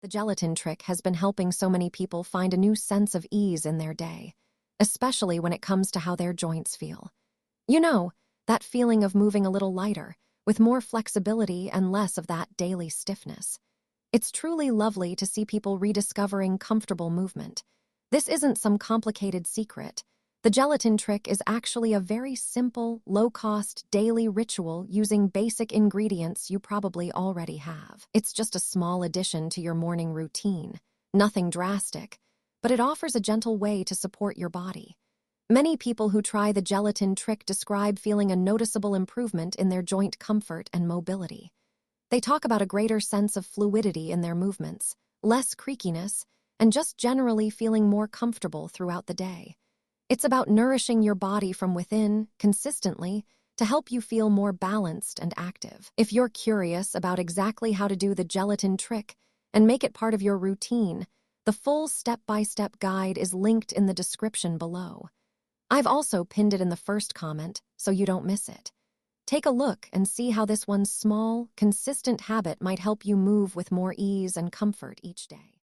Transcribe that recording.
The gelatin trick has been helping so many people find a new sense of ease in their day, especially when it comes to how their joints feel. You know, that feeling of moving a little lighter, with more flexibility and less of that daily stiffness. It's truly lovely to see people rediscovering comfortable movement. This isn't some complicated secret. The gelatin trick is actually a very simple, low-cost daily ritual using basic ingredients you probably already have. It's just a small addition to your morning routine. Nothing drastic, but it offers a gentle way to support your body. Many people who try the gelatin trick describe feeling a noticeable improvement in their joint comfort and mobility. They talk about a greater sense of fluidity in their movements, less creakiness, and just generally feeling more comfortable throughout the day. It's about nourishing your body from within, consistently, to help you feel more balanced and active. If you're curious about exactly how to do the gelatin trick and make it part of your routine, the full step-by-step guide is linked in the description below. I've also pinned it in the first comment, so you don't miss it. Take a look and see how this one small, consistent habit might help you move with more ease and comfort each day.